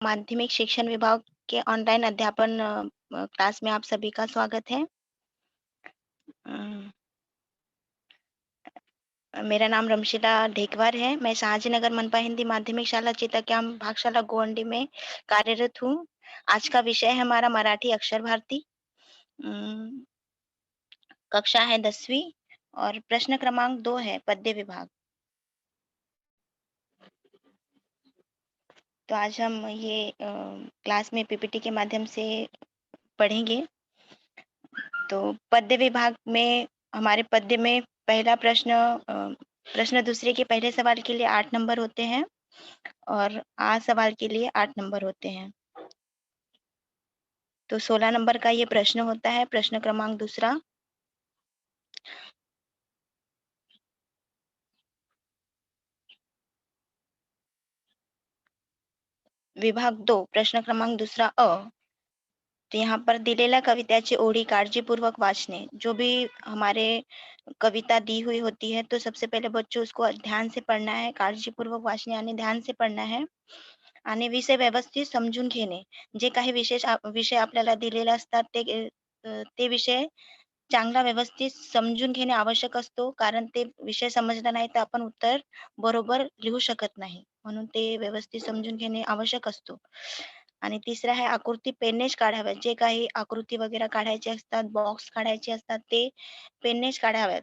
माध्यमिक शिक्षण विभाग के ऑनलाइन अध्यापन क्लास में आप सभी का स्वागत है। मेरा नाम रमशीला ढेकवार है। मैं शहाजीनगर मनपा हिंदी माध्यमिक शाला चिताक्याम भागशाला गोवंडी में कार्यरत हूँ। आज का विषय है हमारा मराठी अक्षर भारती। अम, कक्षा है 10वीं और प्रश्न क्रमांक 2 है पद्य विभाग। तो आज हम ये क्लास में पीपीटी के माध्यम से पढ़ेंगे। तो पद्य विभाग में हमारे पद्य में पहला प्रश्न दूसरे के पहले सवाल के लिए 8 नंबर होते हैं और आ सवाल के लिए 8 नंबर होते हैं। तो 16 नंबर का ये प्रश्न होता है। प्रश्न क्रमांक दूसरा, विभाग 2 प्रश्न क्रमांक दूसरा अ, तो यहाँ पर दिलेल्या कविताची ओळी काळजीपूर्वक वाचने। जो भी हमारे कविता दी हुई होती है तो सबसे पहले बच्चों उसको ध्यान से पढ़ना है, काळजीपूर्वक वाचने आणि ध्यान से पढ़ना है आणि विषय व्यवस्थित समजून घेणे. जे काही विषय आपल्याला दिलेले असतात ते विषय चांगला व्यवस्थित समजून घेणे आवश्यक असतो. कारण ते विषय समजला नाही तर आपण उत्तर बरोबर लिहू शकत नाही. म्हणून ते व्यवस्थित समजून घेणे आवश्यक असतो. आणि तिसरं आहे आकृती पेननेच काढाव्यात. जे काही आकृती वगैरे काढायचे असतात, बॉक्स काढायचे असतात ते पेननेच काढाव्यात.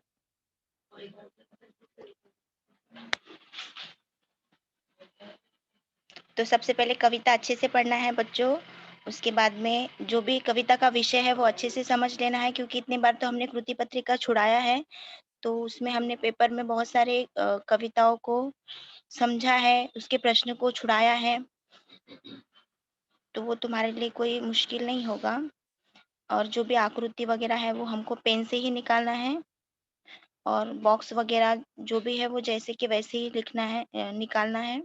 तो सबसे पहले कविता अच्छे से पढ़ना है बच्चों। उसके बाद में जो भी कविता का विषय है वो अच्छे से समझ लेना है, क्योंकि इतनी बार तो हमने कृति पत्रिका छुड़ाया है, तो उसमें हमने पेपर में बहुत सारे कविताओं को समझा है, उसके प्रश्न को छुड़ाया है, तो वो तुम्हारे लिए कोई मुश्किल नहीं होगा। और जो भी आकृति वगैरह है वो हमको पेन से ही निकालना है और बॉक्स वगैरह जो भी है वो जैसे कि वैसे ही लिखना है, निकालना है।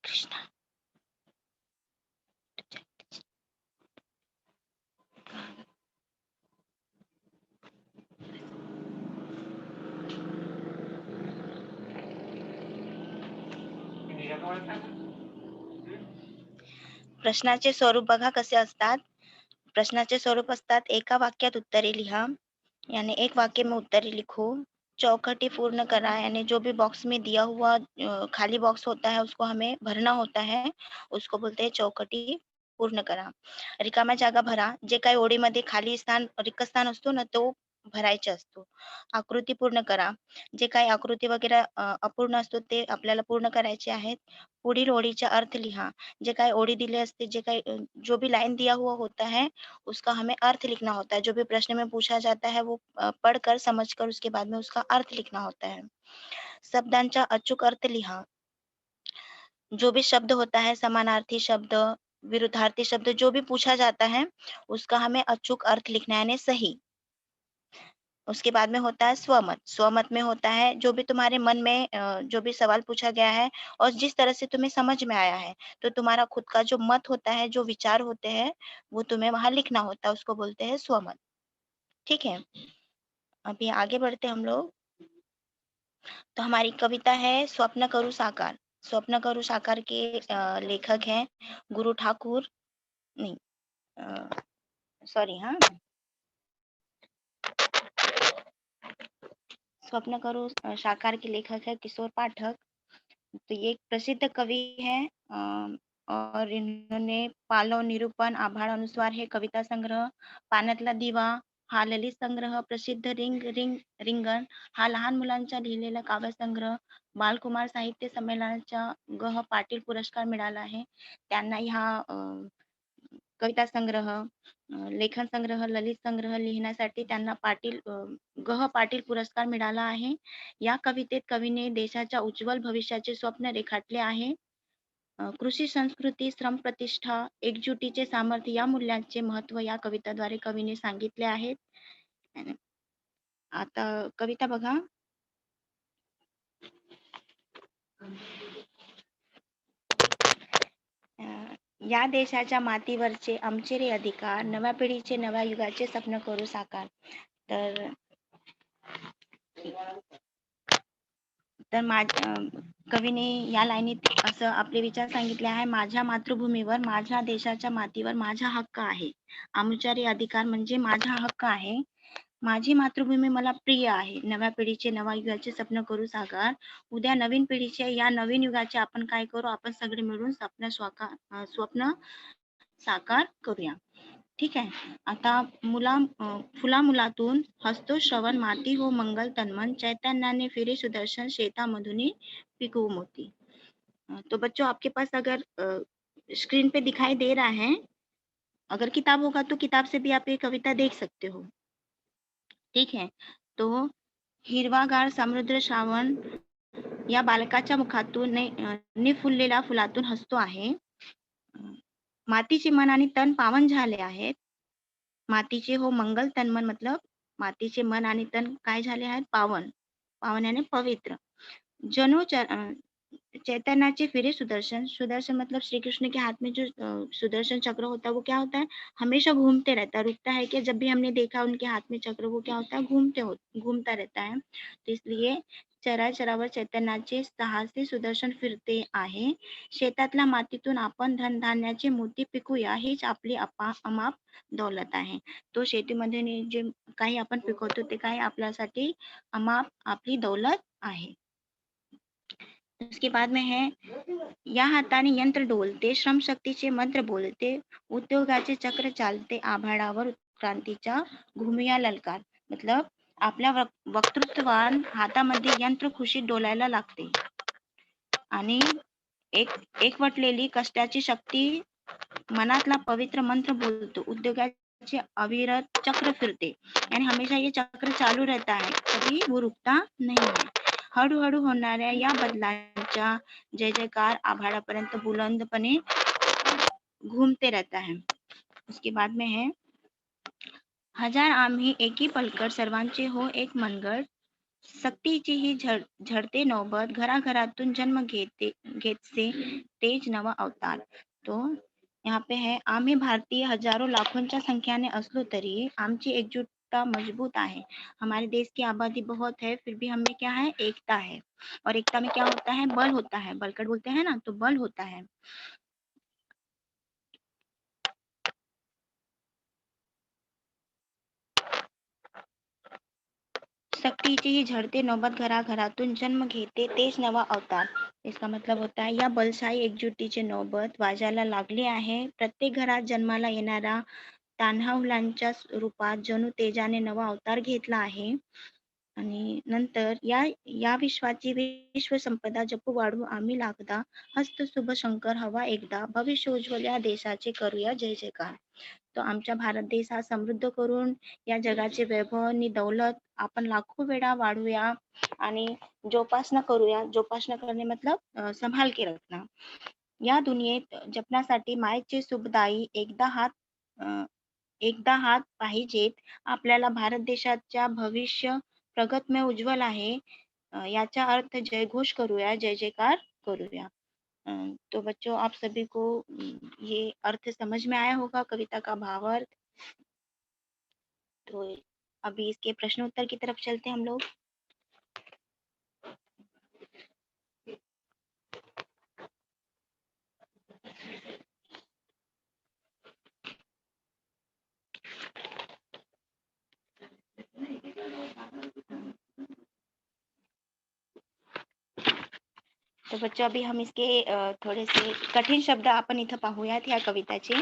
कृष्णा प्रश्नाचे स्वरूप बघा कसे असतात. प्रश्नाचे स्वरूप असतात, एका वाक्यात उत्तरे लिहा, यानी एक वाक्य में उत्तरे लिखो, चौखटी पूर्ण करा, यानी जो भी बॉक्स में दिया हुआ खाली बॉक्स होता है उसको हमें भरना होता है, उसको बोलते हैं चौखटी पूर्ण करा. रिकाम्या जागा भरा. जे काही ओळीमध्ये खाली रिक्त स्थान असतो ना तो भरायचा असतो. आकृती पूर्ण करा. जे काही आकृती वगैरे अपूर्ण असतो ते आपल्याला पूर्ण करायचे आहेत. पुढील ओळीचा अर्थ लिहा. जे काही ओळी दिली असते, जो भी लाइन दिया हुआ होता है उसका हमें अर्थ लिखना होता है। जो भी प्रश्न में पूछा जाता है वो पढ़कर समझकर उसके बाद में उसका अर्थ लिखना होता है। शब्दांचा अचूक अर्थ लिहा. जो भी शब्द होता है, समानार्थी शब्द, विरुद्धार्थी शब्द, जो भी पूछा जाता है उसका हमें अचूक अर्थ लिखना है, यानी सही। उसके बाद में होता है स्वमत। स्वमत में होता है जो भी तुम्हारे मन में जो भी सवाल पूछा गया है और जिस तरह से तुम्हें समझ में आया है, तो तुम्हारा खुद का जो मत होता है, जो विचार होते हैं, वो तुम्हें वहाँ लिखना होता है, उसको बोलते हैं स्वमत। ठीक है? अभी आगे बढ़ते हम लोग। तो हमारी कविता है स्वप्न करूँ साकार। स्वप्न करूँ साकार के लेखक हैं गुरु ठाकुर, नहीं, सॉरी, हाँ, स्वप्न करूँ साकार के लेखक है किशोर पाठक। तो ये एक प्रसिद्ध कवि है, और इन्होंने पालव, निरूपण, आभाळ अनुस्वार हे कविता संग्रह, पाण्यातला दिवा हा ललित संग्रह, प्रसिद्ध रिंगण हा लहान मुलांचा लिहिलेला काव्यसंग्रह, बालकुमार साहित्य संमेलनाचा पाटील पुरस्कार मिळाला आहे. त्यांना ह्या कविता संग्रह, लेखन संग्रह, ललित संग्रह लिहिण्यासाठी त्यांना पाटील पुरस्कार मिळाला आहे. या कवितेत कवीने देशाच्या उज्ज्वल भविष्याचे स्वप्न रेखाटले आहे. कृषी संस्कृती, श्रमप्रतिष्ठा, एकजुटीचे सामर्थ्य या मूल्यांचे महत्त्व या कविताद्वारे कवीने सांगितले आहेत. आता कविता बघा. या देशाच्या मातीवरचे आमचे रे अधिकार, नव्या पिढीचे नव्या युगाचे स्वप्न करू साकार. तर तर कवीने या लाईनीत असं आपले विचार सांगितले आहे. माझ्या मातृभूमीवर, माझ्या देशाच्या मातीवर माझा हक्क आहे. आमचा रे अधिकार म्हणजे माझा हक्क आहे. माझी मातृभूमी मला प्रिय आहे. नव्या पिढीचे नव्या युगाचे स्वप्न करू साकार. उद्या नवीन पिढीचे या नवीन युगाचे आपण काय करू? आपण सगळे मिळून स्वप्न साकार करूया. ठीक आहे. आता फुला मुलातून हसतो श्रवण, माती हो मंगल तन्मन, चैतन्याने फिरे सुदर्शन, शेतामधुनी पिकवू मोती. तो बच्चों आपके पास अगर स्क्रीन पे दिखाई दे रहा है, अगर किताब होगा तो किताब से भी आप ये कविता देख सकते हो. ठीक है. तो हिरवागार समुद्र श्रावण या बालकाच्या मुखातून निफुललेल्या फुलातून हसतो आहे. मातीचे मन आणि तन पावन झाले आहेत. मातीचे हो मंगल तन्मन मतलब मातीचे मन आणि तन काय झाले आहेत? पावन. पावन यानी पवित्र. जनो चैतन्याचे फिरे सुदर्शन. सुदर्शन मतलब श्री कृष्ण के हाथ में जो सुदर्शन चक्र होता है वो क्या होता है? हमेशा घूमते रहता है, रुकता है क्या? जब भी हमने देखा उनके हाथ में चक्र वो क्या होता है? घूमता रहता है. तो इसलिए चराचरावर चैतन्याचे साहसी सुदर्शन फिरते आहे. शेतातल्या मातीतून आपण धनधान्याचे मोती पिकूया, हीच आपली अमाप दौलत आहे. तो शेतीमध्ये जे काही आपण पिकवतो ते काय आपल्यासाठी अमाप आपली दौलत आहे. उसके बाद में है, या हाताने यंत्र डोलते, श्रमशक्तीचे मंत्र बोलते, उद्योगाचे चक्र चालते, आभाळावर क्रांतीच्या घुमूया ललकार. मतलब आपल्या वक्तृत्वान हातामध्ये यंत्र खुशीत डोलायला लागते आणि एकवटलेली कष्टाची शक्ती मनातला पवित्र मंत्र बोलतो. उद्योगाचे अविरत चक्र फिरते आणि हमेशा ये चक्र चालू रहता है, कभी वो रुकता नहीं है. हळूहळू होणाऱ्या या बदलांचा जय जयकार आभाळापर्यंत बुलंदपणे घूमते रहता है. उसके बाद में है, हजार आम्ही एकी पलकर, सर्वांचे हो एक मनगट, सक्तीची ही झडते नौबत, घराघरातून जन्म घेतसे तेज नवा अवतार. तो यहाँ पे है, आम्ही भारतीय हजारों लाखोंच्या संख्याने असलो तरी आमची एकजुटता मजबूत आहे. हमारे देश की आबादी बहुत है, फिर भी हमें क्या है? एकता है. और एकता में क्या होता है? बल होता है. बलकट बोलते हैं ना, तो बल होता है. सक्तीची ही झडते नौबत, घराघरातून जन्म घेते तेज नवा अवतार. इसका मतलब होता है, या बलशाही एकजुटीची नौबत वाजायला लागली आहे. प्रत्येक घरात जन्माला येणारा तान्हाहुलांच्या रूपात जणू तेजाने नवा अवतार घेतला आहे. आणि नंतर या विश्वाची विश्वसंपदा जपू वाढवू आम्ही लागदा, हस्त शुभ शंकर हवा एकदा, भविष्य उज्ज्वल या देशाचे करूया जय जयकार. तो आमचा भारत देश हा समृद्ध करून या जगाचे वैभव आणि दौलत आपण लाखो वेळा वाढवूया आणि जोपासना करूया. जोपासना करणे मतलब संभाल के रखना. या दुनियेत जपण्यासाठी मायेचे सुखदायी एकदा हात पाहिजेत. आपल्याला भारत देशाच्या भविष्य प्रगतमय उज्ज्वल आहे. याचा अर्थ जयघोष करूया, जय जयकार करूया. तो बच्चों आप सभी को ये अर्थ समझ में आया होगा, कविता का भावार्थ. तो अभी इसके प्रश्न उत्तर की तरफ चलते हैं हम लोग. तो बच्चों अभी हम इसके थोडे से कठीण शब्द आपण इथं पाहूयात या कविताचे.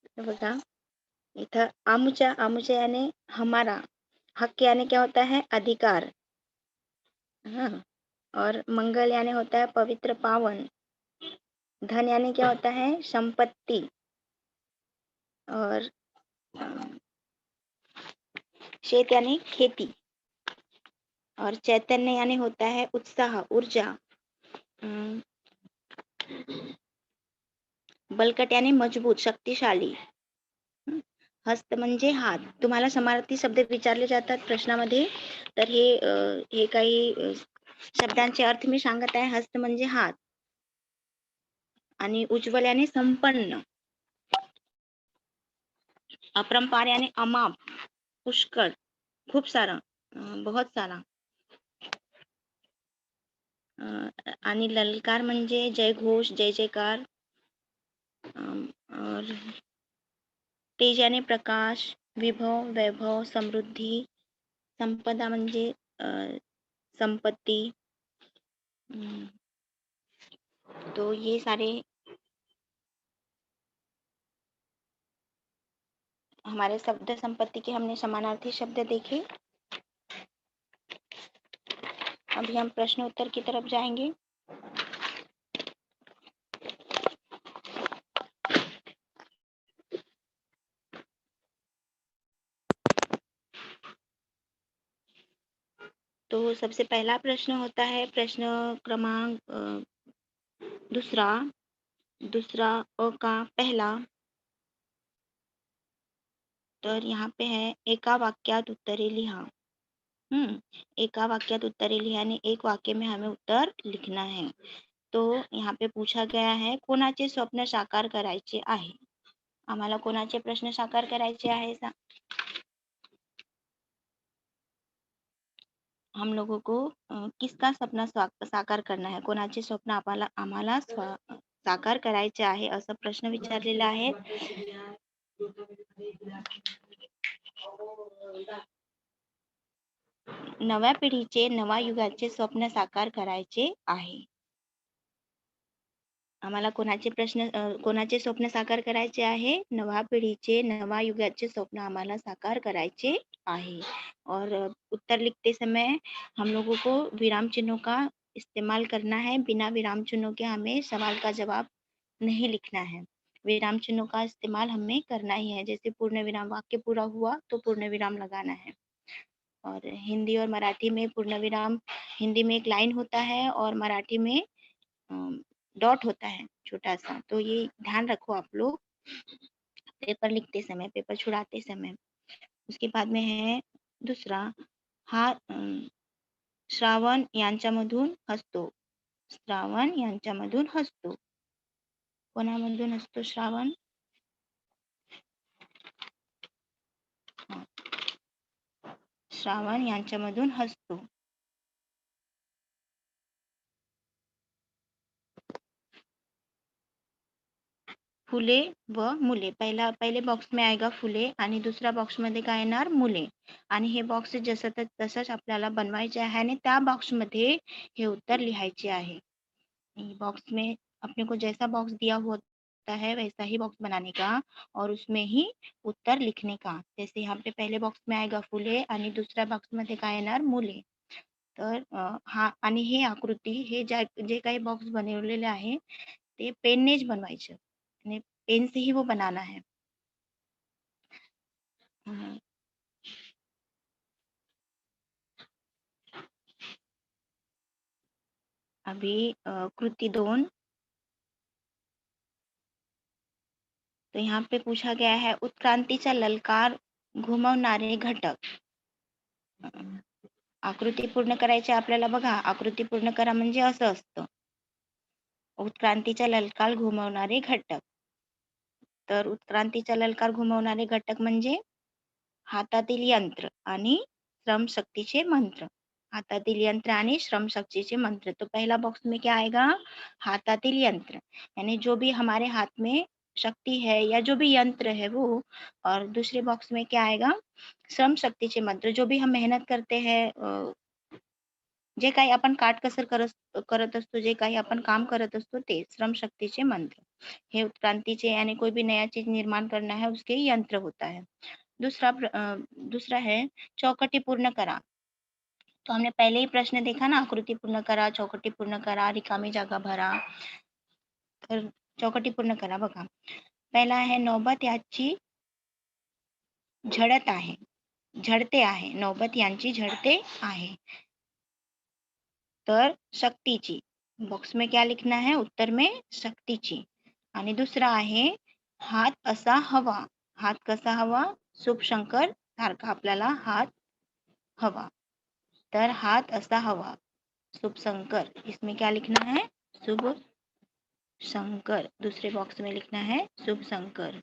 तो बघा इथं आमुचा याने हमारा, हक यानी क्या होता है? अधिकार. हाँ. और मंगल यानी होता है पवित्र पावन. धन यानी क्या होता है? संपत्ति. और शेत यानी खेती. और चैतन्य यानी होता है उत्साह, ऊर्जा. बलकट यानी मजबूत, शक्तिशाली. हस्त म्हणजे हात. तुम्हाला समानार्थी शब्द विचारले जातात प्रश्नामध्ये, तर हे काही शब्दांचे अर्थ मी सांगत आहे. हस्त म्हणजे हात आणि उज्ज्वल याने संपन्न, अपरंपार याने अमाप, पुष्कळ, खूप सारा, बहुत सारा. आणि ललकार म्हणजे जयघोष, जय जयकार. और तेज याने प्रकाश, विभव, वैभव, समृद्धी, संपदा म्हणजे संपत्ती. तो ये सारे हमारे शब्द संपत्ति के हमने समानार्थी शब्द देखे। अभी हम प्रश्न उत्तर की तरफ जाएंगे। तो सबसे पहला प्रश्न होता है प्रश्न क्रमांक दूसरा अ का पहला। तर यहाँ पे है एका वाक्यात उत्तरे लिहा। एका वाक्यात उत्तरे लिहाने एक वाक्य में हमें उत्तर लिखना है। तो यहाँ पे पूछा गया है कोणाचे स्वप्न साकार करायचे आहे। आम्हाला कोणाचे प्रश्न साकार करायचे आहे हम लोगों को किसका सपना साकार करना है, कोणाचे स्वप्न आम्हाला साकार करायचे आहे असं प्रश्न विचारलेला आहे। नव्या पिढीचे नवा युगाचे स्वप्न साकार करायचे आहे। आम्हाला कोणाचे स्वप्न साकार करायचे आहे, नवा पिढीचे नवा युगाचे स्वप्न आम्हाला साकार करायचे आहे। और उत्तर लिखते समय हम लोगों को विराम चिन्हों का इस्तेमाल करना है। बिना विराम चिन्हों के हमें सवाल का जवाब नहीं लिखना है। विराम चिन्हों का इस्तेमाल हमें करना ही है। जैसे पूर्ण विराम, वाक्य पूरा हुआ तो पूर्ण विराम लगाना है। और हिंदी और मराठी में पूर्ण विराम, हिंदी में एक लाइन होता है और मराठी में डॉट होता है छोटा सा। तो ये ध्यान रखो आप लोग पेपर लिखते समय, पेपर छुड़ाते समय। उसके बाद में है दूसरा, हा श्रावण यांच्यामधून हसतो। श्रावण यांच्यामधून हसतो। कोणामधून हसतो श्रावण? श्रावण यांच्यामधून हसतो। फुले व मुले, पहिले बॉक्स में आएगा फुले आणि दुसऱ्या बॉक्स मध्ये काय येणार, मुले। आणि हे बॉक्स जसं तसंच आपल्याला बनवायचे आहे आणि त्या बॉक्स मध्ये हे उत्तर लिहायचे आहे। बॉक्स में अपने को जैसा बॉक्स दिया होता है वैसा ही बॉक्स बनाने का और उसमें ही उत्तर लिखने का। जैसे यहाँ पे पहले बॉक्स में आएगा फुले आणि दुसऱ्या बॉक्स मध्ये काय येणार, मुले। तर हा आणि हे आकृती हे जे काही बॉक्स बनवलेले आहे ते पेननेच बनवायचे आणि पेन से ही वो बनाना है। अभी कृति 2। तो यहाँ पे पूछा गया है उत्क्रांतीचा ललकार घुमवणारे घटक। आकृती पूर्ण करायची आपल्याला बघा। आकृती पूर्ण करा म्हणजे असं असतं, उत्क्रांतीचा ललकार घुमवणारे घटक। तर उत्क्रांतीचा ललकार घुमवणारे घटक म्हणजे हातातील यंत्र आणि श्रमशक्तीचे मंत्र। हातातील यंत्र आणि श्रमशक्तीचे मंत्र। तो पहला बॉक्स में क्या आएगा, हातातील यंत्र, यानी जो भी हमारे हाथ में शक्ति है या जो भी यंत्र है वो। और दूसरे बॉक्स में क्या आएगा, श्रम शक्तीचे मंत्र, जो भी हम मेहनत करते हैं, जे काही आपण काटकसर करत असतो, जे काही आपण काम करत असतो ते श्रमशक्तीचे मंत्र। हे उत्क्रांतीचे यानी कोई भी नया चीज निर्माण करना है उसके यंत्र होता है। दूसरा है चौकटी पूर्ण करा। तो हमने पहले ही प्रश्न देखा ना, आकृती पूर्ण करा, चौकटी पूर्ण करा, रिकामी जागा भरा। तर चौकटी पूर्ण करा बघा। पहिला आहे नौबत याची झडत आहे, झडते आहे, नौबत यांची झडते आहे। तर शक्तीची, बॉक्स में क्या लिखना है, उत्तर में शक्तीची। आणि दुसरा आहे हात असा हवा, हात कसा हवा? शुभशंकर सारखा आपल्याला हात हवा. तर हात असा हवा. शुभशंकर. इसमें क्या लिखना है? शुभ शंकर. दूसरे बॉक्स में लिखना है शुभ शंकर.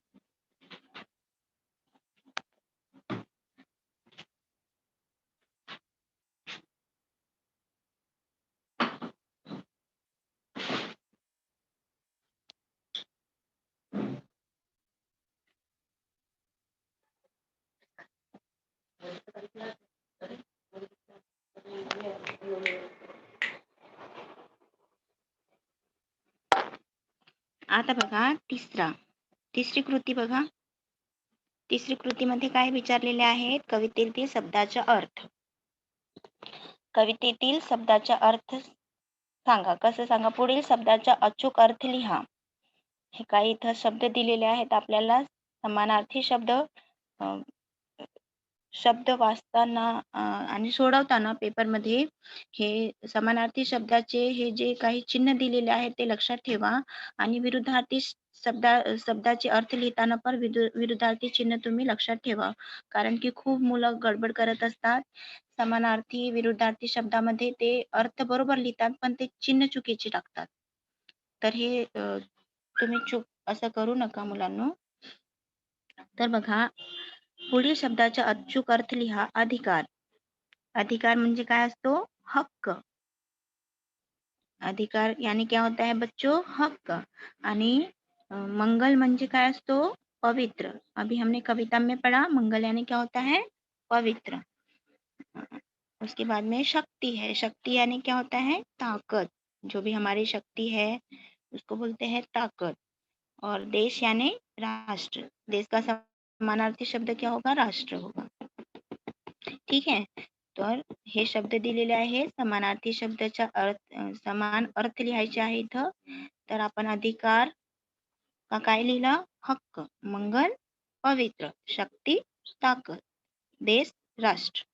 आता बघा तिसरी कृती बघा. तिसरी कृतीमध्ये काय विचारलेले आहेत? कवितेतील शब्दाचा अर्थ. कवितेतील शब्दाचा अर्थ सांगा. कसं सांगा? पुढील शब्दाचा अचूक अर्थ लिहा. हे काही इथं शब्द दिलेले आहेत आपल्याला. समानार्थी शब्द वाचताना आणि सोडवताना पेपरमध्ये हे समानार्थी शब्दाचे हे जे काही चिन्ह दिलेले आहेत ते लक्षात ठेवा आणि विरुद्धार्थी शब्दाचे अर्थ लिहिताना पण विरुद्धार्थी चिन्ह तुम्ही लक्षात ठेवा. कारण की खूप मुलं गडबड करत असतात. समानार्थी विरुद्धार्थी शब्दामध्ये ते अर्थ बरोबर लिहितात पण ते चिन्ह चुकीचे टाकतात. तर हे तुम्ही असं करू नका मुलांनो. तर बघा, पुढील शब्दाचा अचूक अर्थ लिहा. अधिकार. अधिकार म्हणजे काय असतो? हक्क. अधिकार यानी क्या होता है बच्चों? हक्क. आणि मंगल म्हणजे काय असतो? पवित्र. अभी हमने कविता में पढ़ा मंगल यानी क्या होता है? पवित्र. उसके बाद में शक्ति है. शक्ति यानी क्या होता है? ताकत. जो भी हमारी शक्ति है उसको बोलते हैं ताकत. और देश यानी राष्ट्र. देश का समानार्थी शब्द क्या होगा? राष्ट्र होगा. ठीक आहे. तर हे शब्द दिलेले आहे. समानार्थी शब्दाचा समान अर्थ लिहायचे आहे इथं. तर आपण अधिकार का काय लिहिलं? हक्क. मंगल पवित्र. शक्ती ताकद. देश राष्ट्र.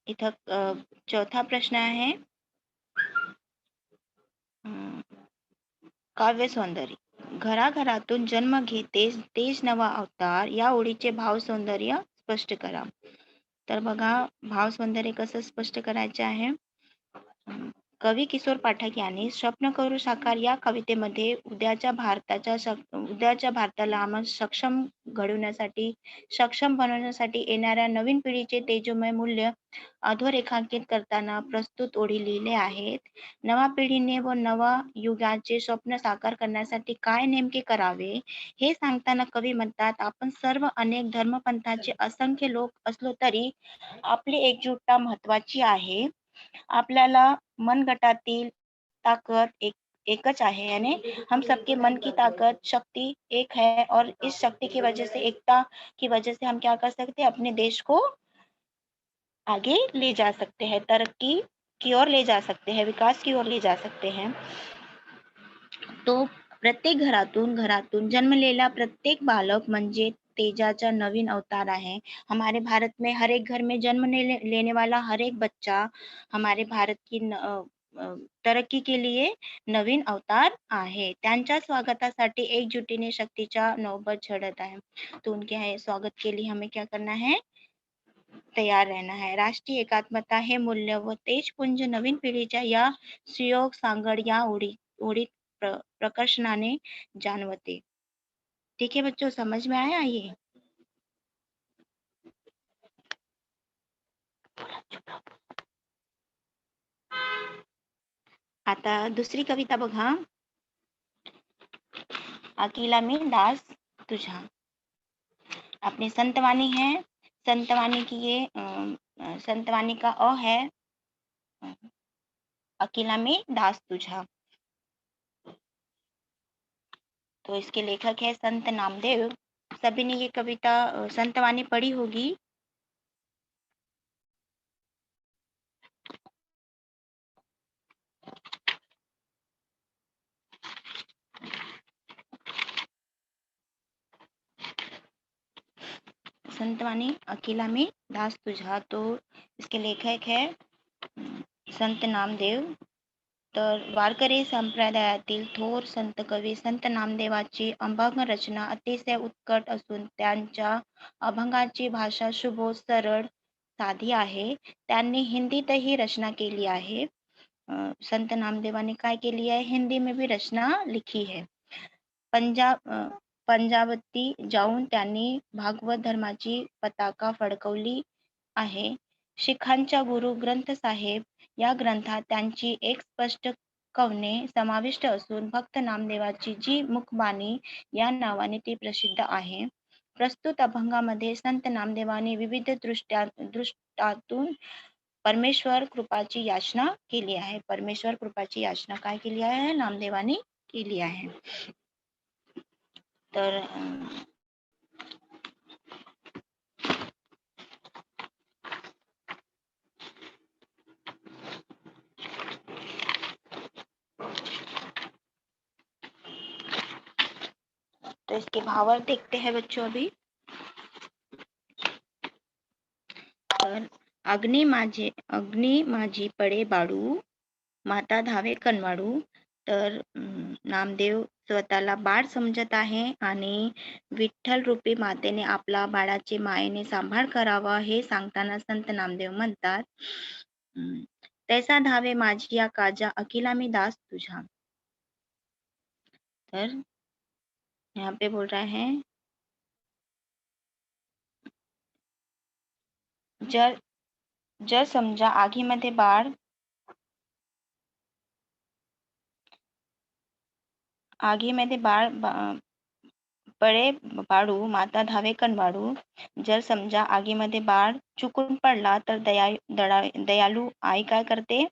इथं चौथा प्रश्न आहे. काव्य सौंदर्य. घराघरातून जन्म घेते तेज नवा अवतार या ओळीचे भाव सौंदर्य स्पष्ट करा. तर बघा, भाव सौंदर्य कसं स्पष्ट करायचे आहे. कवी किशोर पाठक यांनी स्वप्न करू साकार या कवितेमध्ये उद्याच्या भारताला आम्हाला सक्षम बनवण्यासाठी येणाऱ्या नवीन पिढीचे तेजोमय मूल्य अधोरेखांकित करताना प्रस्तुत ओळी लिहिले आहेत. नव्या पिढीने व नवा युगाचे स्वप्न साकार करण्यासाठी काय नेमके करावे हे सांगताना कवी म्हणतात, आपण सर्व अनेक धर्मपंथाचे असंख्य लोक असलो तरी आपली एकजुटता महत्वाची आहे. आपल्याला मनगटातील ताकत एकच आहे. यानी हम सबके मन की ताकत शक्ति एक है और इस शक्ति की वजह से एकता की वजह से हम क्या कर सकते हैं? अपने देश को आगे ले जा सकते हैं. तरक्की की ओर ले जा सकते हैं. विकास की ओर ले जा सकते हैं. तो प्रत्येक घरातून जन्मलेला प्रत्येक बालक म्हणजे तेजाचा नवीन अवतार आहे. हमारे भारत में हर एक घर में जन्म लेने वाला हर एक बच्चा हमारे भारत की तरक्की के लिए नवीन अवतार आहे. त्यांच्या स्वागतासाठी एकजुटीने शक्तीच्या नौबत झडत आहे. तो उनके स्वागत के लिए हमें क्या करना है? तयार रहना है. राष्ट्रीय एकात्मता हे मूल्य व तेजपुंज नवीन पिढीच्या या सुयोग सांगड या ओढीत प्रकर्षणाने जाणवते. ठीक है बच्चों, समझ में आया ये? आता दुसरी कविता बघा. अकेला में दास तुझा. अपनी संतवाणी है. संतवाणी की ये संतवाणी का अ है. अकेला में दास तुझा. तो इसके लेखक है संत नामदेव. सभी ने ये कविता संतवाणी पढ़ी होगी. संतवाणी अकेला में दास तुझा. तो इसके लेखक है संत नामदेव. तर वारकरी संप्रदायातील थोर संत कवी संत नामदेवाची अभंग रचना अतिशय उत्कट असून त्यांच्या अभंगाची भाषा सुबोध, सरळ, साधी आहे. त्यांनी हिंदीतही रचना केली आहे. संत नामदेवाने काय केली आहे? हिंदी में भी रचना लिखी है. पंजाबती जाऊन त्यांनी भागवत धर्माची पताका फडकवली आहे. शिखांच्या गुरु ग्रंथ साहेब या ग्रंथात त्यांची एक स्पष्ट कवने समाविष्ट असून भक्त नामदेवाची जी मुखबाणी या नावाने ती प्रसिद्ध आहे. प्रस्तुत अभंगामध्ये संत नामदेवाने विविध दृष्टातून परमेश्वर कृपाची याचना केली आहे. परमेश्वर कृपाची याचना काय केली आहे? नामदेवाने केली आहे. तर तो इसके भावार्थ देखते हैं बच्चों अभी. तर अग्नी माझी पडे बाळू, माता धावे कनवाळू. तर नामदेव स्वतःला बाळ समजत आहे आणि विठ्ठल रूपी मातेने आपला बाळाचे मायेने सांभाळ करावा हे सांगताना संत नामदेव म्हणतात, तैसा धावे माझी या काजा अकिला मी दास तुझा. तर यहाँ पे बोल रहा है जर समजा आगीमध्ये बाळ पळे बाळू, माता धावे कनवाळू. जर समजा आगीमध्ये बाळ चुकून पडला तर दयालू आई काय करते?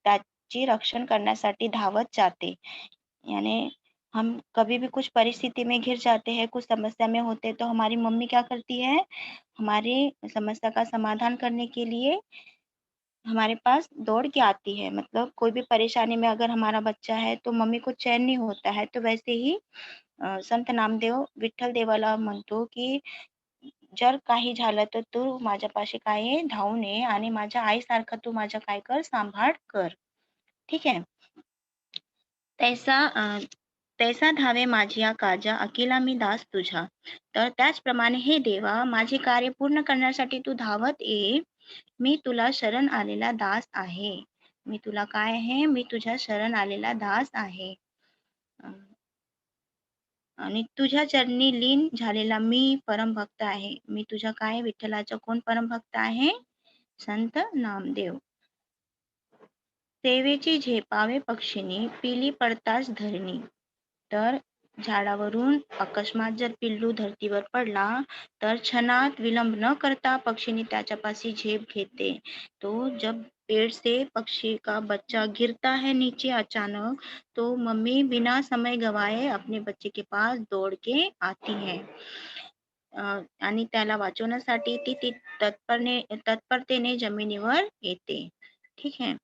त्याची रक्षण करण्यासाठी धावत जाते. यानी हम कभी भी कुछ परिस्थिति में घिर जाते हैं, कुछ समस्या में होते हैं, तो हमारी मम्मी क्या करती है? हमारी समस्या का समाधान करने के लिए हमारे पास दौड़ के आती है. मतलब कोई भी परेशानी में अगर हमारा बच्चा है तो मम्मी को चैन नहीं होता है. तो वैसे ही संत नामदेव विठ्ठल देवाला म्हणतो की जर काही झालं तर तू माझ्यापाशी काय आहे? धावून ये आणि माझ्या आईसारखं तू माझा काय कर? सांभाळ कर. ठीक आहे. तैसा धावे माझिया काजा अकिला मी दास तुझा. तर त्याचप्रमाणे हे देवा माझे कार्य पूर्ण करण्यासाठी तू धावत ये. मी तुला शरण आलेला दास आहे. मी तुला काय आहे? मी तुझ्या शरण आलेला दास आहे. आणि तुझ्या चरणी लीन झालेला मी परमभक्त आहे. मी तुझ्या काय? विठ्ठलाचा कोण परमभक्त आहे? संत नामदेव. सेवेची झेपावे पक्षिणी पिली पडताच धरणी. तर झाडावरून अकस्मात जर पिल्लू धरतीवर पडला तर क्षणात विलंब न करता पक्षीने त्याच्यापाशी झेप घेते. तो जब पेड़ से पक्षी का बच्चा गिरता है नीचे अचानक, तो मम्मी बिना समय गवाए अपने बच्चे के पास दौड़ के आती है. आणि त्याला वाचवण्यासाठी ती तत्परतेने जमिनीवर येते. ठीक आहे.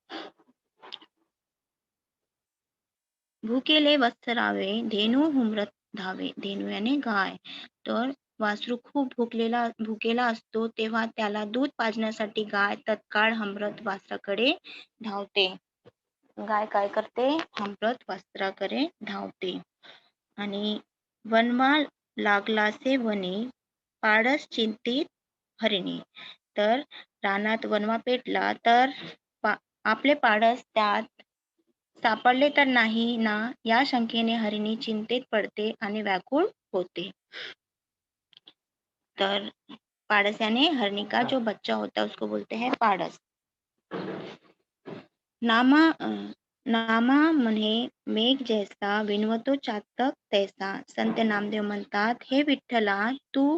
भुकेले वत्सरावे धेनू हुमरत धावे. धेनू याने गाय. तर वासरू खूप भुकेला असतो तेव्हा त्याला दूध पाजण्यासाठी गाय तत्काळ हमरत वासराकडे धावते. गाय काय करते? हमरत वासराकडे धावते. आणि वनवा लागलासे वनी पाडस चिंतित हरिणी. तर रानात वनवा पेटला तर आपले पाडस त्यात सापडले तर नाही ना या शंकेने हरिणी चिंतेत पडते आणि व्याकुळ होते. तर पाडस यानी हरिणी का जो बच्चा होता है उसको बोलते हैं पाडस. नामा म्हणे मेघ जैसा विणवतो चातक तैसा. संत नामदेव म्हणतात, हे विठ्ठला तू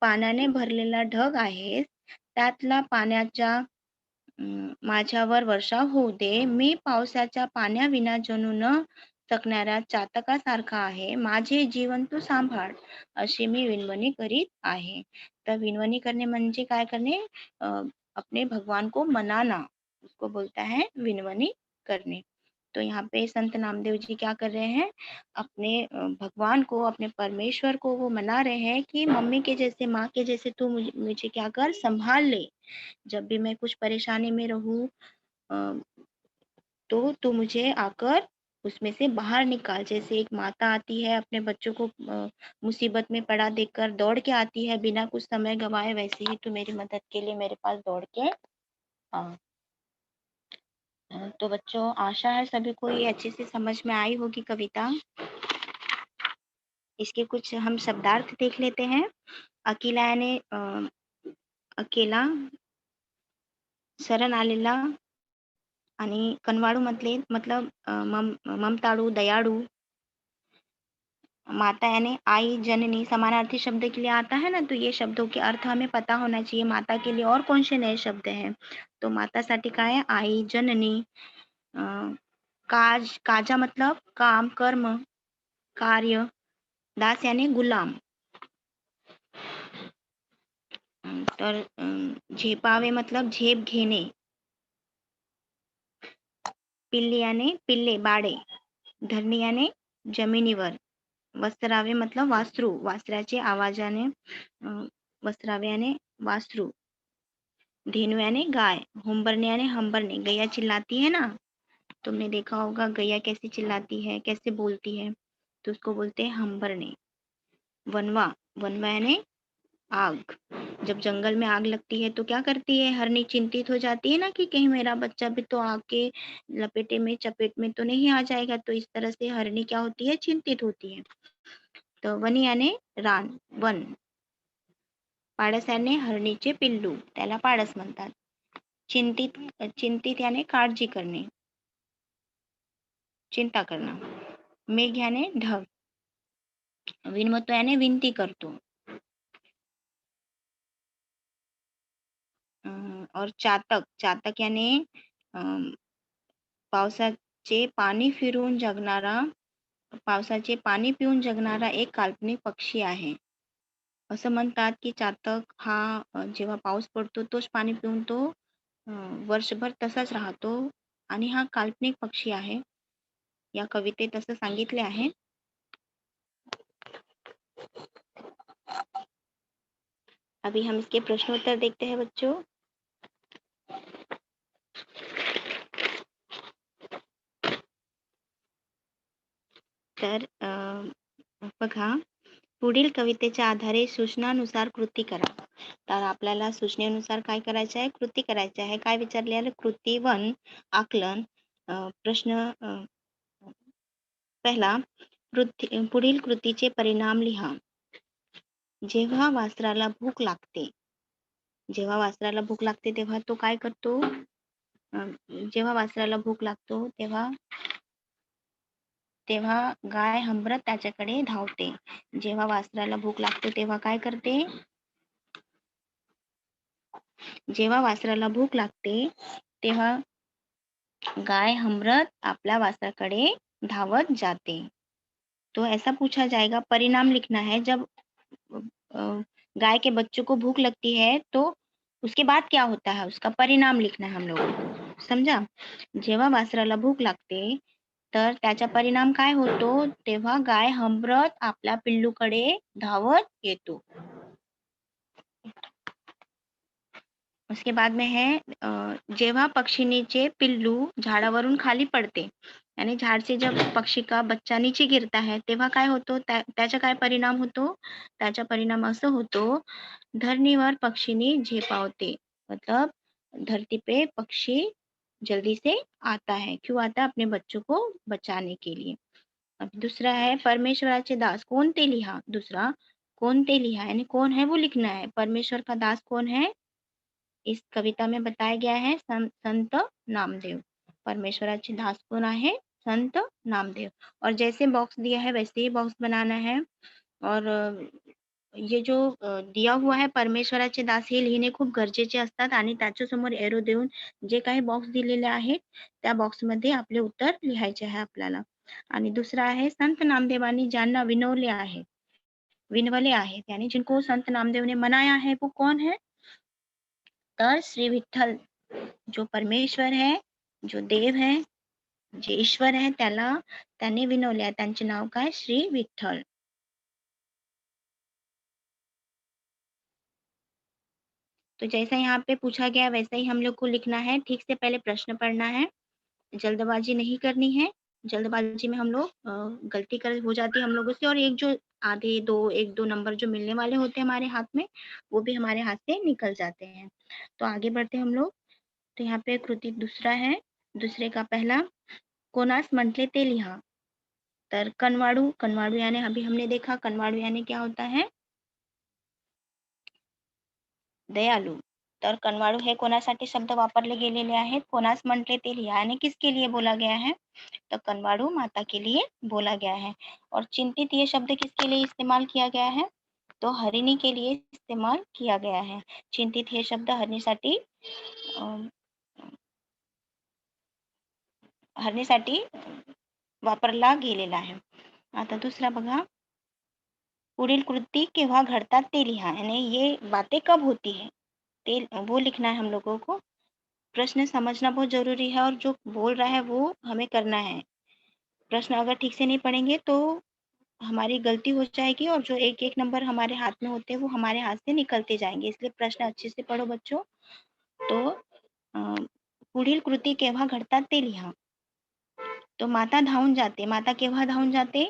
पाण्याने भरलेला ढग आहेस. त्यातला पाण्याच्या माझ्यावर वर्षाव होऊ दे. मी पावसाच्या पाण्याविना जणू न सकणाऱ्या चातकासारखा आहे. माझे जीवन तू सांभाळ अशी मी विनवणी करीत आहे. तर विनवणी करणे म्हणजे काय करणे? अपने भगवान को मनाना, उसको बोलता है विनवणी करने. तो यहाँ पे संत नामदेव जी क्या कर रहे हैं? अपने भगवान को, अपने परमेश्वर को वो मना रहे हैं कि मम्मी के जैसे, माँ के जैसे तू मुझे क्या कर? संभाल ले. जब भी मैं कुछ परेशानी में रहूँ, तो तू मुझे आकर उसमें से बाहर निकाल। जैसे एक माता आती है अपने बच्चों को मुसीबत में पड़ा देखकर दौड़ के आती है बिना कुछ समय गवाए, वैसे ही तू मेरी मदद के लिए मेरे पास दौड़ के आ। तो बच्चों, आशा है सभी को ये अच्छे से समझ में आई होगी कविता। इसके कुछ हम शब्दार्थ देख लेते हैं। अकेला यानी अकेला, शरण आलेला, आणि कनवाळू मतलब ममताळू, दयाळू। माता यानी आई, जननी समानार्थी शब्द के लिए आता है ना, तो ये शब्दों के अर्थ हमें पता होना चाहिए। माता के लिए और कौन से नए शब्द हैं? तो मातासाठी काय आहे? आई, जननी। काजा मतलब काम, कर्म, कार्य। दास यानी गुलाम। तर झेपावे मतलब झेप घेणे। पिल्ली यानी पिल्ले, बाळे। धरणी यानी जमिनीवर। वस्त्रावे मतलब वासरू, वासराचे आवाजाने वस्त्रावे यानी वासरू। धेनु यानी गाय। हुंबरने यानी हंबरने, गैया चिल्लाती है ना, तुमने देखा होगा गैया कैसे चिल्लाती है, कैसे बोलती है, तो उसको बोलते हैं हंबरने। वनवा, वनवा यानी आग। जब जंगल में आग लगती है तो क्या करती है हरनी? चिंतित हो जाती है ना कि कहीं मेरा बच्चा भी तो आग के लपेटे में, चपेट में तो नहीं आ जाएगा। तो इस तरह से हरनी क्या होती है? चिंतित होती है। तो वनी यानी रान, वन। पाडस याने हरणीचे पिल्लू, त्याला पाडस म्हणतात। चिंतित, चिंतित याने काळजी करणे, चिंता करना। मेघ याने ढग। विनवतो याने विनती करतो। और चातक, चातक याने पावसाचे पाणी फिरून जगणारा, पावसाचे पाणी पिऊन जगणारा एक काल्पनिक पक्षी आहे. असं म्हणतात की चातक हा जेव्हा पाऊस पडतो तोच पाणी पिऊन तो वर्षभर तसाच राहतो आणि हा काल्पनिक पक्षी आहे. या कवितेत असं सांगितले आहे. अभी हम इसके प्रश्नोत्तर देखते हैं बच्चों। तर बघा, पुढील कवितेच्या आधारे सूचनानुसार कृती करा. तर आपल्याला सूचनेनुसार काय करायचे आहे? कृती करायची आहे. काय विचारले आहे? कृती 1, आकलन. प्रश्न पहिला, पुढील कृतीचे परिणाम लिहा. जेव्हा वासराला भूक लागते, जेव्हा वासराला भूक लागते तेव्हा तो काय करतो? जेव्हा वासराला भूक लागतो तेव्हा तेव्हा गाय हंबरत त्याच्याकडे धावते. जेव्हा वासराला भूक लागते तेव्हा काय करते? जेव्हा वासराला भूक लागते तेव्हा गाय हंबरत आपल्या वासराकडे धावत जाते. तो ऐसा पूछा जाएगा, परिणाम लिखना है। जब गाय के बच्चों को भूख लगती है तो उसके बाद क्या होता है, उसका परिणाम लिखना है हम लोगों को, समझा? जेव्हा वासराला भूक लागते तर त्याचा परिणाम काय होतो? तेव्हा गाय हंबरत आपल्या पिल्लूकडे धावत येतो. उसके बाद में है जेव्हा पक्षिणीचे पिल्लू झाडावरून खाली पडते, यानी झाड से जब पक्षी का बच्चा नीचे गिरता है तेव्हा काय होतो? त्याचा काय परिणाम होतो? त्याचा परिणाम असं होतो, धरणीवर पक्षिणी झेपावते, मतलब धरती पे पक्षी जल्दी से आता है। क्यों आता है? अपने बच्चों को बचाने के लिए। अब दूसरा है परमेश्वराचे दास, कोणते लिहा. दूसरा, कोणते लिहा यानी कौन है वो लिखना है. परमेश्वर का दास कौन है? इस कविता में बताया गया है संत नामदेव. परमेश्वराचे दास कोण आहे? संत नामदेव. और जैसे बॉक्स दिया है वैसे ही बॉक्स बनाना है. और ये जो दिया हुआ आहे परमेश्वराचे दास हे लिहिणे खूप गरजेचे असतात आणि त्याच्यासमोर एरो देऊन जे काही बॉक्स दिलेले आहेत त्या बॉक्समध्ये आपले उत्तर लिहायचे आहे आपल्याला. आणि दुसरा आहे संत नामदेवांनी ज्यांना विनवले आहे, विनवले आहेत, यानी जिनको संत नामदेव ने मनाया है वो कौन है? तर श्री विठ्ठल, जो परमेश्वर है, जो देव है, जे ईश्वर है, त्याला त्यांनी विनवले आहे. त्यांचे नाव काय? श्री विठ्ठल. तो जैसा यहाँ पे पूछा गया वैसा ही हम लोग को लिखना है. ठीक से पहले प्रश्न पढ़ना है. जल्दबाजी नहीं करनी है। जल्दबाजी में हम लोग गलती कर हो जाती है हम लोगों से, और एक जो आधे 1-2 नंबर जो मिलने वाले होते हैं हमारे हाथ में, वो भी हमारे हाथ से निकल जाते हैं। तो आगे बढ़ते हैं हम लोग। तो यहाँ पे कृती दूसरा है, दूसरे का पहला, कोणास म्हटले ते लिहा। तर कनवाळू, कनवाळू यानी अभी हमने देखा कनवाळू यानी क्या होता है, दयालू। तर कनवाळू हे कोणासाठी शब्द वापरले गेलेले आहेत, कोणास म्हटले ते लिहा, यानी किसके लिए बोला गया है, तो कनवाड़ू माता के लिए बोला गया है। और चिंतित ये शब्द किसके लिए इस्तेमाल किया गया है, तो हरिणी के लिए इस्तेमाल किया गया है। चिंतित हे शब्द हरणीसाठी वापरला गेलेला आहे। आता दुसरा बघा, पुढील कृती केव्हा घडतात ते लिहा, यानी ये बातें कब होती है, ते वो लिखना है हम लोगों को। प्रश्न समझना बहुत जरूरी है, और जो बोल रहा है वो हमें करना है। प्रश्न अगर ठीक से नहीं पढ़ेंगे तो हमारी गलती हो जाएगी, और जो एक एक नंबर हमारे हाथ में होते हैं वो हमारे हाथ से निकलते जाएंगे। इसलिए प्रश्न अच्छे से पढ़ो बच्चों। तो पुढील कृती केव्हा घडतात ते लिहा। तो माता धावून जाते, माता केव्हा धावून जाते,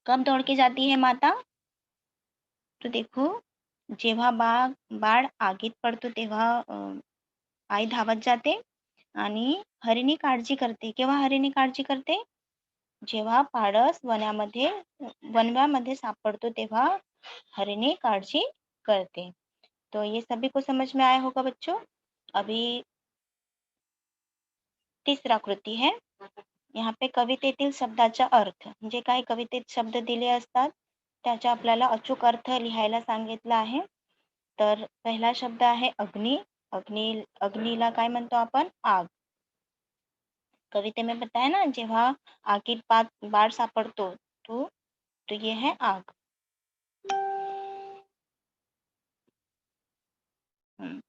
कब दौड़ के जाती है माता, तो देखो जेव्हा बाळ आगीत पडतो तेव्हा आई धावत जाते। आणि हरिणी काळजी करते, केव्हा हरिणी काळजी करते, जेव्हा पारस वनव्यामध्ये सापडतो तेव्हा हरिणी काळजी करते। तो ये सभी को समझ में आया होगा बच्चों। अभी तीसरा कृती है, यहाँ पे कवितेतील शब्दाचा अर्थ, जे काही कवितेत शब्द दिले असतात त्याचा आपल्याला अचूक अर्थ लिहायला सांगितला आहे। तर पहिला शब्द आहे अग्नी, अग्नीला काय म्हणतो आपण, आग। कविते में बताया ना, जेव्हा आगीत बाळ सापडतो तो ये है आग।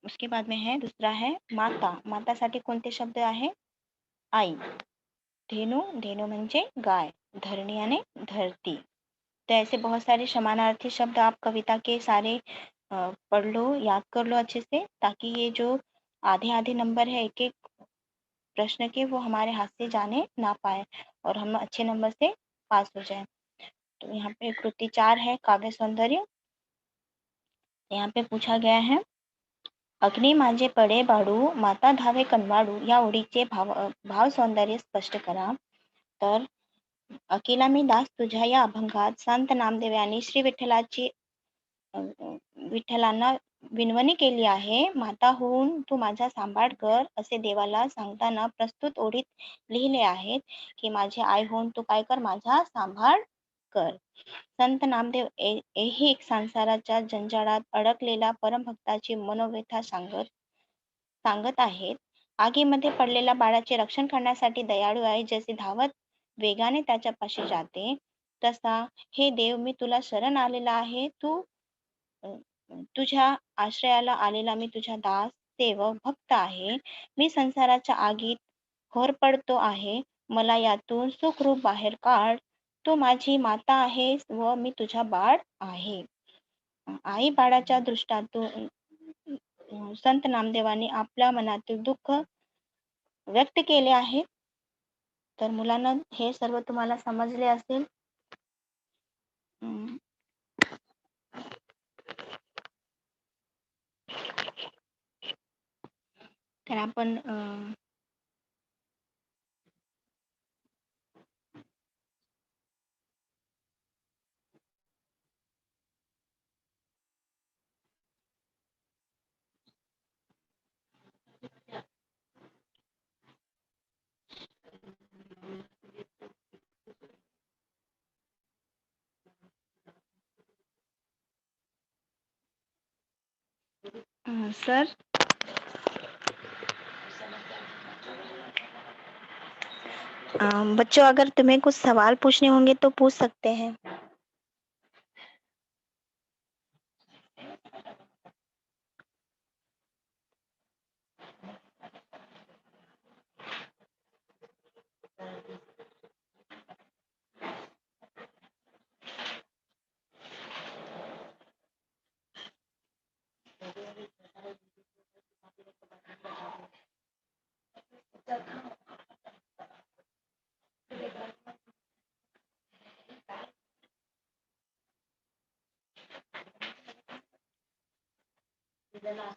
उसके बाद में है दूसरा है माता, मातासाठी कोणते शब्द आहे, आई। धेनु, धेनु म्हणजे गाय, धरणी यानी धरती। तो ऐसे बहुत सारे समानार्थी शब्द आप कविता के सारे पढ़ लो, याद कर लो अच्छे से, ताकि ये जो आधे आधे नंबर है एक एक प्रश्न के, वो हमारे हाथ से जाने ना पाए और हम अच्छे नंबर से पास हो जाए। तो यहाँ पे कृति 4 है, काव्य सौंदर्य। यहाँ पे पूछा गया है, अग्नी माझे पडे बाळू, माता धावे कनवाळू, या ओळीचे भाव सौंदर्य स्पष्ट करा। तर अकेला मी दास तुझ्या या अभंगात संत नामदेव यांनी श्री विठ्ठलांना विनवणी केली आहे। माता होऊन तू माझा सांभाळ कर, असे देवाला सांगताना प्रस्तुत ओळीत लिहिले आहेत की माझी आई होऊन तू काय कर, माझा सांभाळ कर। संत नामदेव एक संसाराच्या जंजाळात अडकलेला परमभक्ताची मनोव्यथा सांगत आहेत। आगीमध्ये पडलेल्या बाळाचे रक्षण करण्यासाठी दयाळू आहे, जसे धावत वेगाने त्याच्यापाशी जाते, तसा हे देव मी तुला शरण आलेला आहे, तुझ्या आश्रयाला आलेला मी तुझा दास, सेवक, भक्त आहे। मी संसाराच्या आगीत होरपळतो आहे, मला यातून सुखरूप बाहेर काढ। तू माझी माता आहेस व मी तुझा बाळ आहे। आई बाळाच्या दृष्टातून संत नामदेवांनी आपल्या मनातील दुःख व्यक्त केले आहे। तर मुलांना हे सर्व तुम्हाला समजले असेल। तर आपण सर बच्चों अगर तुम्हें कुछ सवाल पूछने होंगे तो पूछ सकते हैं। हेलो।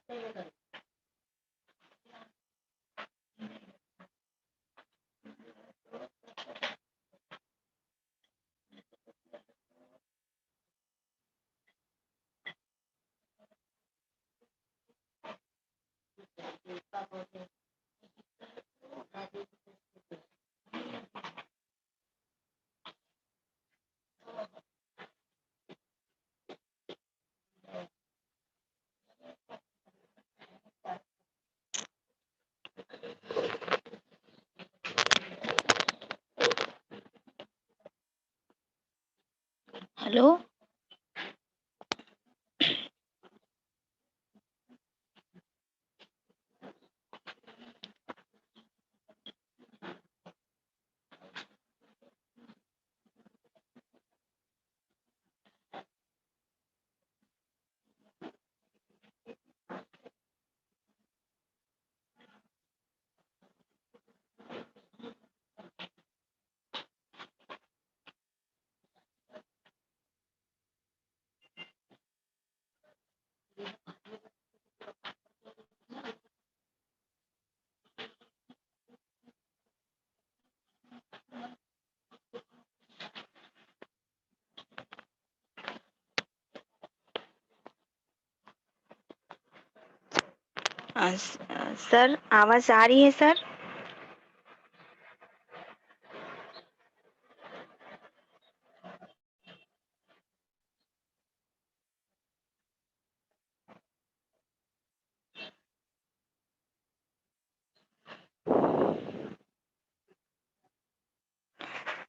सर, आवाज आ रही है सर?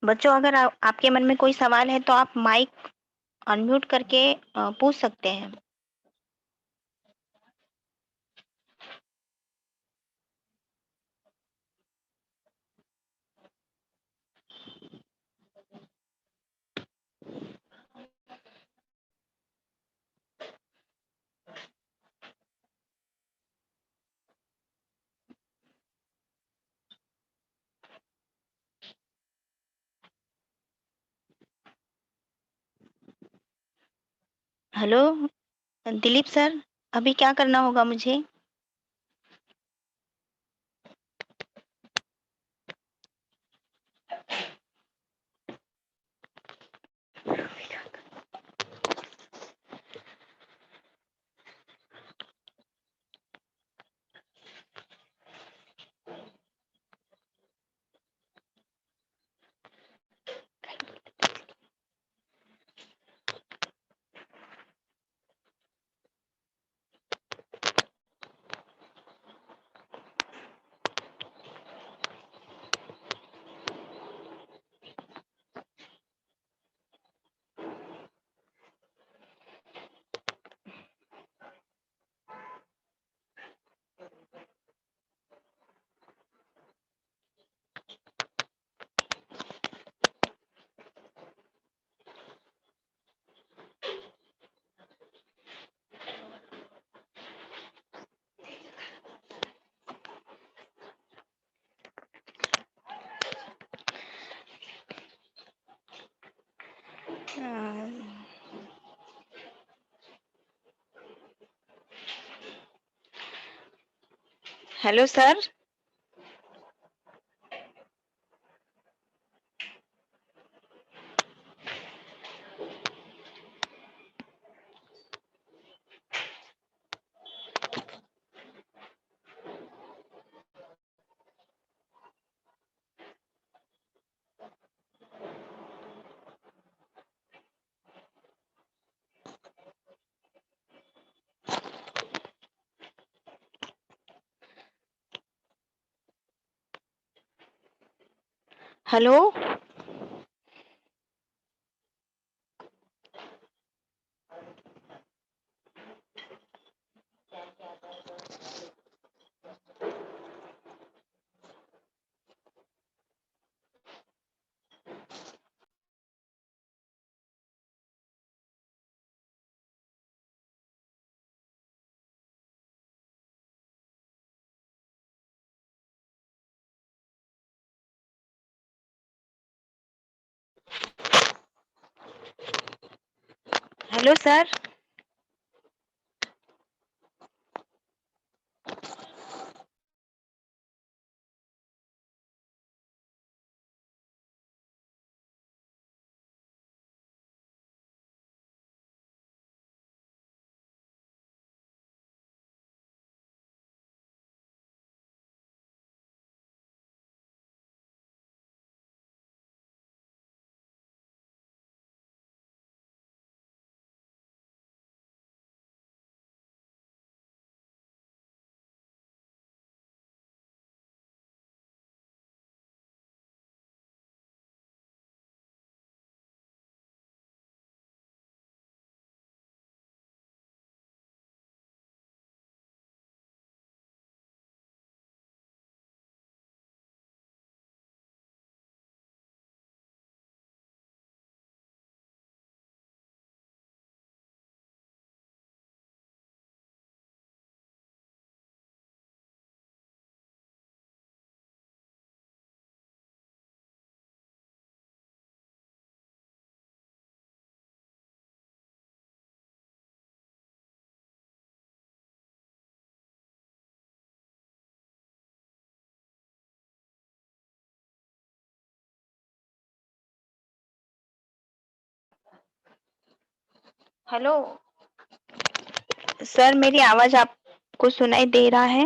बच्चों, अगर आपके मन में कोई सवाल है तो आप माइक अनम्यूट करके पूछ सकते हैं। हेलो दिलीप सर, अभी क्या करना होगा मुझे? Hello sir. Hello. Hello sir. Hello sir, मेरी आवाज आपको सुनाई दे रहा है?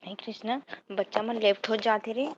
नहीं कृष्णा, बच्चा मन लेफ्ट हो जाथे रे।